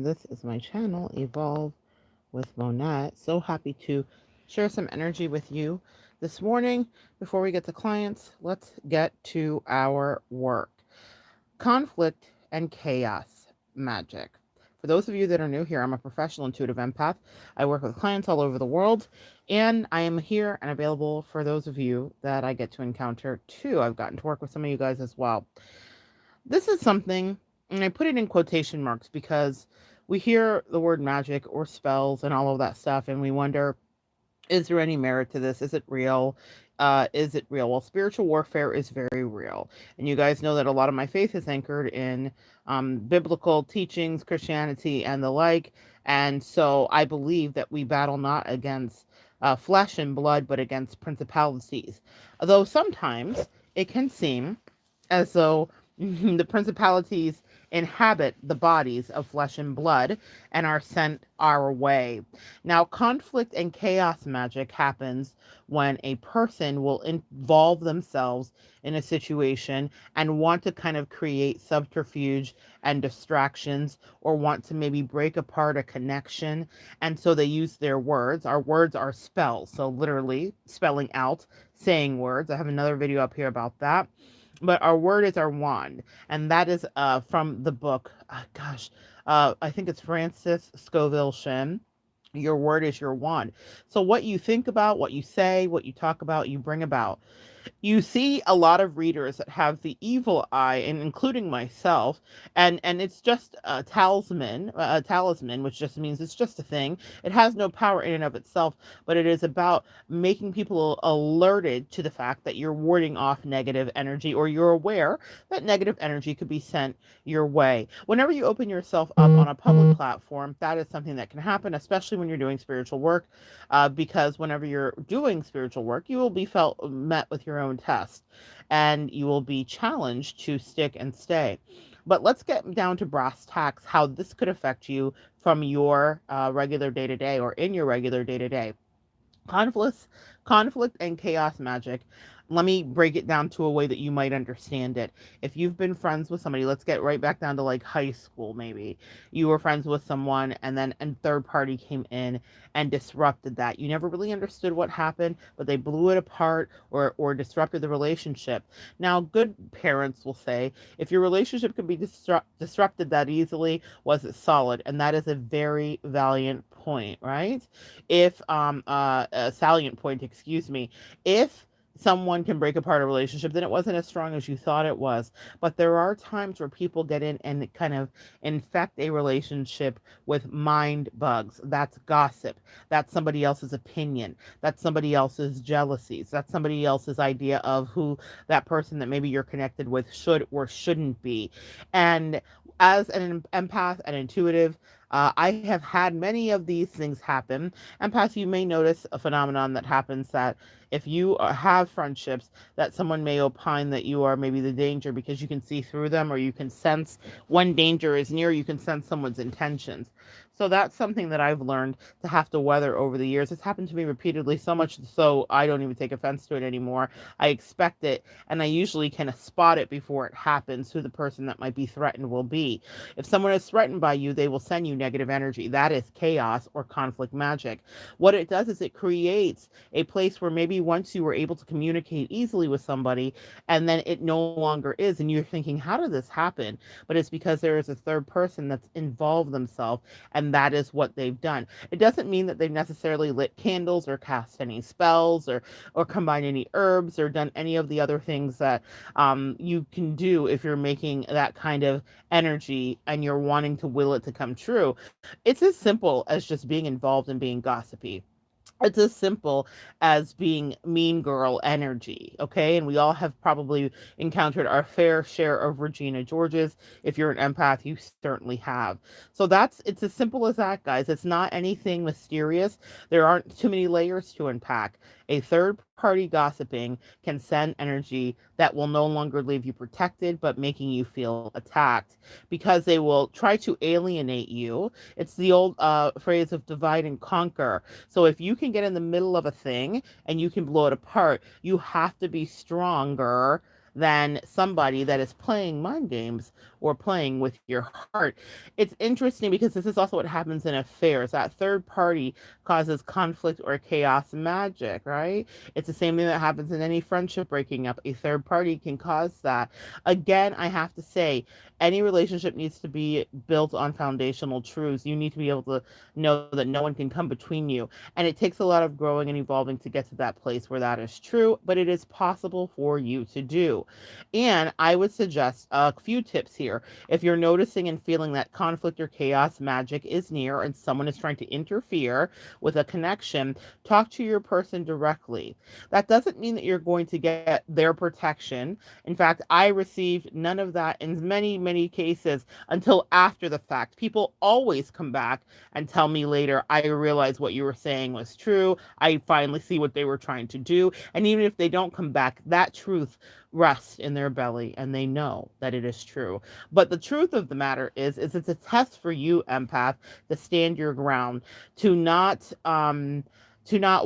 and this is my channel, Evolve with Monette. So happy to share some energy with you this morning. Before we get to clients, let's get to our work. Conflict and chaos magic. For those of you that are new here, I'm a professional intuitive empath. I work with clients all over the world, and I am here and available for those of you that I get to encounter too. I've gotten to work with some of you guys as well. This is something, and I put it in quotation marks because we hear the word magic or spells and all of that stuff, and we wonder, is there any merit to this? Is it real? Is it real? Well, spiritual warfare is very real. And you guys know that a lot of my faith is anchored in biblical teachings, Christianity, and the like. And so I believe that we battle not against flesh and blood, but against principalities. Although sometimes it can seem as though the principalities inhabit the bodies of flesh and blood and are sent our way. Now, conflict and chaos magic happens when a person will involve themselves in a situation and want to kind of create subterfuge and distractions, or want to maybe break apart a connection. And so they use their words. Our words are spells. So, literally, spelling out, saying words. I have another video up here about that, but our word is our wand, and that is from the book, I think it's Francis Scoville Shen. Your word is your wand. So what you think about, what you say, what you talk about, you bring about. You see a lot of readers that have the evil eye, and including myself, and it's just a talisman, which just means it's just a thing. It has no power in and of itself, but it is about making people alerted to the fact that you're warding off negative energy, or you're aware that negative energy could be sent your way. Whenever you open yourself up on a public platform, that is something that can happen, especially when you're doing spiritual work, because whenever you're doing spiritual work, you will be met with your own test, and you will be challenged to stick and stay. But let's get down to brass tacks, how this could affect you from your regular day to day, or in your regular day to day. Conflicts, conflict and chaos magic. Let me break it down to a way that you might understand it. If you've been friends with somebody, let's get right back down to like high school, maybe. You were friends with someone, and then a third party came in and disrupted that. You never really understood what happened, but they blew it apart, or disrupted the relationship. Now, good parents will say, if your relationship could be disrupted that easily, was it solid? And that is a very valiant point, right? If A salient point, excuse me. If someone can break apart a relationship, then it wasn't as strong as you thought it was. But there are times where people get in and kind of infect a relationship with mind bugs. That's gossip. That's somebody else's opinion. That's somebody else's jealousies. That's somebody else's idea of who that person that maybe you're connected with should or shouldn't be. And as an empath and intuitive, I have had many of these things happen. Empaths, you may notice a phenomenon that happens, that if you have friendships, that someone may opine that you are maybe the danger because you can see through them, or you can sense when danger is near, you can sense someone's intentions. So that's something that I've learned to have to weather over the years. It's happened to me repeatedly, so much so I don't even take offense to it anymore. I expect it, and I usually can spot it before it happens, who the person that might be threatened will be. If someone is threatened by you, they will send you negative energy. That is chaos or conflict magic. What it does is it creates a place where maybe once you were able to communicate easily with somebody, and then it no longer is, and you're thinking, how did this happen? But it's because there is a third person that's involved themselves, and that is what they've done. It doesn't mean that they've necessarily lit candles, or cast any spells, or combined any herbs, or done any of the other things that you can do if you're making that kind of energy and you're wanting to will it to come true. It's as simple as just being involved and being gossipy. It's as simple as being mean girl energy, okay? And we all have probably encountered our fair share of Regina Georges. If you're an empath, you certainly have. So it's as simple as that, guys. It's not anything mysterious. There aren't too many layers to unpack. A third party gossiping can send energy that will no longer leave you protected, but making you feel attacked, because they will try to alienate you. It's the old phrase of divide and conquer. So if you can get in the middle of a thing and you can blow it apart, you have to be stronger than somebody that is playing mind games or playing with your heart. It's interesting because this is also what happens in affairs. That third party causes conflict or chaos magic, right? It's the same thing that happens in any friendship breaking up. A third party can cause that. Again, I have to say, any relationship needs to be built on foundational truths. You need to be able to know that no one can come between you. And it takes a lot of growing and evolving to get to that place where that is true, but it is possible for you to do. And I would suggest a few tips here. If you're noticing and feeling that conflict or chaos magic is near and someone is trying to interfere with a connection, talk to your person directly. That doesn't mean that you're going to get their protection. In fact, I received none of that in many, many cases until after the fact. People always come back and tell me later, I realized what you were saying was true. I finally see what they were trying to do. And even if they don't come back, that truth rests in their belly and they know that it is true. But the truth of the matter is it's a test for you, empath, to stand your ground, to not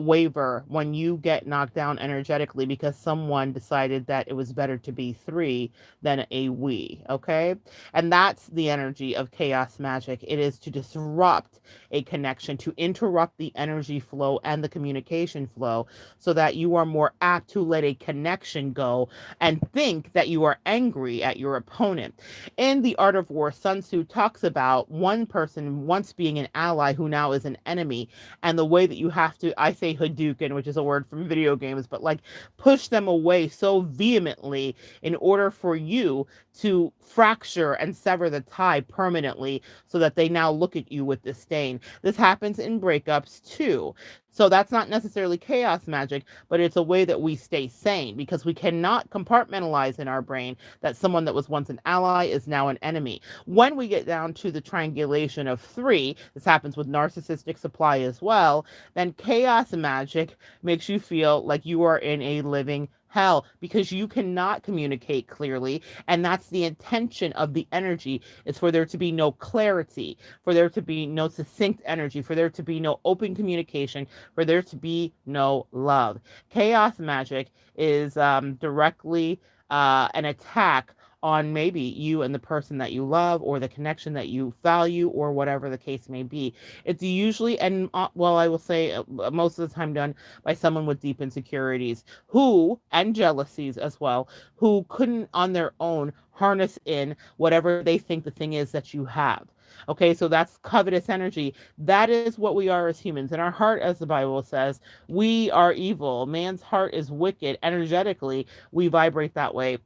waver when you get knocked down energetically because someone decided that it was better to be three than a we, okay? And that's the energy of chaos magic. It is to disrupt a connection, to interrupt the energy flow and the communication flow so that you are more apt to let a connection go and think that you are angry at your opponent. In The Art of War, Sun Tzu talks about one person once being an ally who now is an enemy, and the way that you have to, I say Hadouken, which is a word from video games, but like push them away so vehemently in order for you to fracture and sever the tie permanently so that they now look at you with disdain. This happens in breakups too. So that's not necessarily chaos magic, but it's a way that we stay sane because we cannot compartmentalize in our brain that someone that was once an ally is now an enemy. When we get down to the triangulation of three, this happens with narcissistic supply as well, then chaos magic makes you feel like you are in a living hell because you cannot communicate clearly, and that's the intention of the energy, is for there to be no clarity, for there to be no succinct energy, for there to be no open communication, for there to be no love. Chaos magic is directly an attack on maybe you and the person that you love or the connection that you value or whatever the case may be. It's usually, and well, I will say most of the time done by someone with deep insecurities who, and jealousies as well, who couldn't on their own harness in whatever they think the thing is that you have. Okay, so that's covetous energy. That is what we are as humans. In our heart, as the Bible says, we are evil. Man's heart is wicked. Energetically, we vibrate that way.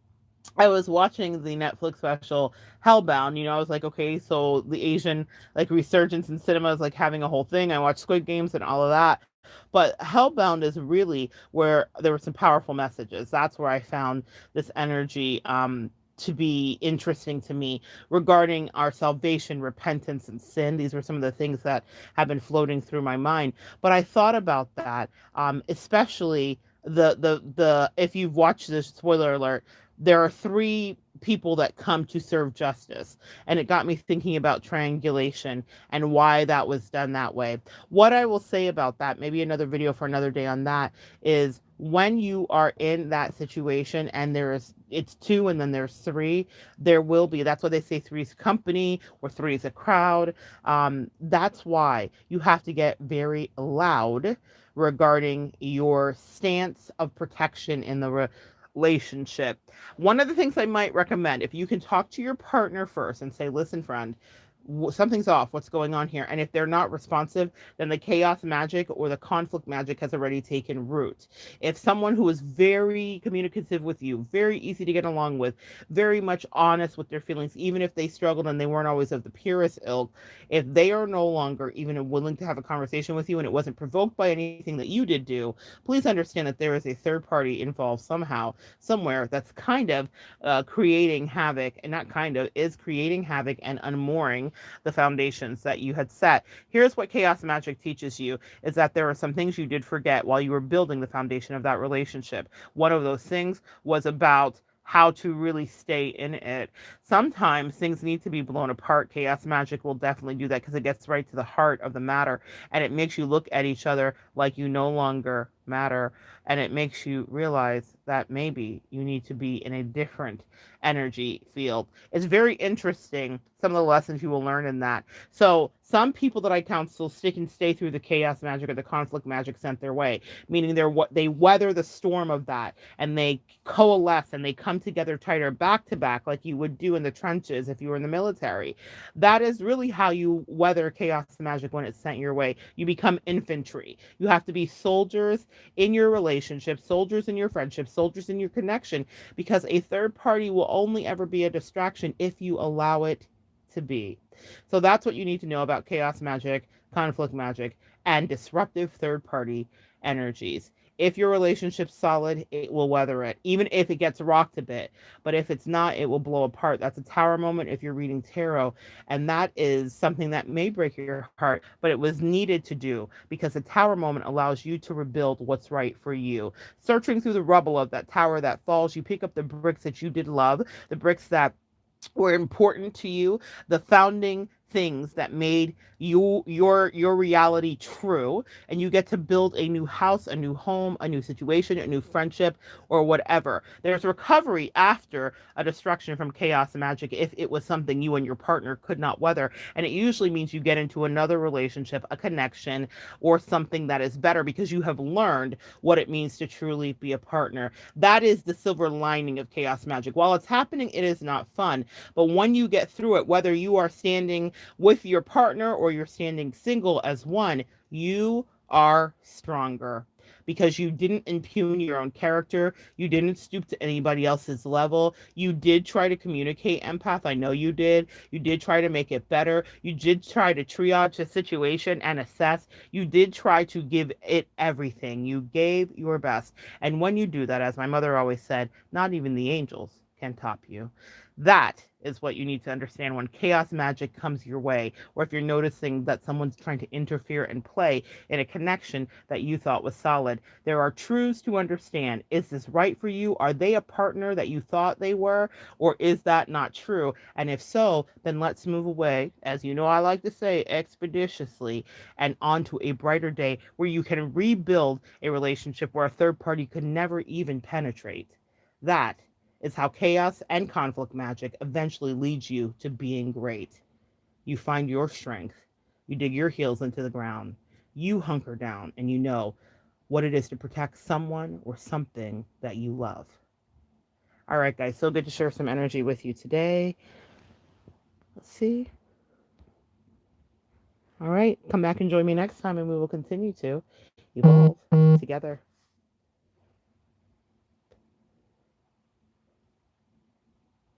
I was watching the Netflix special Hellbound. I was like, okay, so the Asian like resurgence in cinema is like having a whole thing. I watched Squid Games and all of that. But Hellbound is really where there were some powerful messages. That's where I found this energy to be interesting to me regarding our salvation, repentance, and sin. These were some of the things that have been floating through my mind. But I thought about that, especially the if you've watched this, spoiler alert, there are three people that come to serve justice. And it got me thinking about triangulation and why that was done that way. What I will say about that, maybe another video for another day on that, is when you are in that situation and it's two and then there's three, there will be, that's why they say three is company or three is a crowd. That's why you have to get very loud regarding your stance of protection in the relationship. One of the things I might recommend, if you can talk to your partner first and say, listen, friend, something's off. What's going on here? And if they're not responsive, then the chaos magic or the conflict magic has already taken root. If someone who is very communicative with you, very easy to get along with, very much honest with their feelings, even if they struggled and they weren't always of the purest ilk, if they are no longer even willing to have a conversation with you and it wasn't provoked by anything that you did do, please understand that there is a third party involved somehow, somewhere, that's kind of creating havoc, and not kind of, is creating havoc and unmooring the foundations that you had set. Here's what chaos magic teaches you, is that there are some things you did forget while you were building the foundation of that relationship. One of those things was about how to really stay in it. Sometimes things need to be blown apart. Chaos magic will definitely do that because it gets right to the heart of the matter and it makes you look at each other like you no longer matter, and it makes you realize that maybe you need to be in a different energy field. It's very interesting, some of the lessons you will learn in that. So some people that I counsel stick and stay through the chaos magic or the conflict magic sent their way, meaning they weather the storm of that, and they coalesce and they come together tighter back to back like you would do in the trenches if you were in the military. That is really how you weather chaos magic when it's sent your way. You become infantry. You have to be soldiers in your relationship, soldiers in your friendship, soldiers in your connection, because a third party will only ever be a distraction if you allow it to be. So that's what you need to know about chaos magic, conflict magic, and disruptive third party energies. If your relationship's solid, it will weather it, even if it gets rocked a bit. But if it's not, it will blow apart. That's a tower moment if you're reading tarot. And that is something that may break your heart, but it was needed to do because the tower moment allows you to rebuild what's right for you. Searching through the rubble of that tower that falls, you pick up the bricks that you did love, the bricks that were important to you, the founding things that made your reality true, and you get to build a new house, a new home, a new situation, a new friendship, or whatever. There's recovery after a destruction from chaos magic if it was something you and your partner could not weather, and it usually means you get into another relationship, a connection, or something that is better because you have learned what it means to truly be a partner. That is the silver lining of chaos magic. While it's happening, it is not fun, but when you get through it, whether you are standing with your partner or you're standing single as one, you are stronger because you didn't impugn your own character. You didn't stoop to anybody else's level. You did try to communicate, empath. I know you did. You did try to make it better. You did try to triage the situation and assess. You did try to give it everything. You gave your best. And when you do that, as my mother always said, not even the angels can top you. That is what you need to understand when chaos magic comes your way, or if you're noticing that someone's trying to interfere and play in a connection that you thought was solid. There are truths to understand. Is this right for you? Are they a partner that you thought they were? Or is that not true? And if so, then let's move away, as you know I like to say, expeditiously, and onto a brighter day where you can rebuild a relationship where a third party could never even penetrate. That is how chaos and conflict magic eventually leads you to being great. You find your strength. You dig your heels into the ground. You hunker down and you know what it is to protect someone or something that you love. All right, guys, so good to share some energy with you today. Let's see. All right, come back and join me next time, and we will continue to evolve together.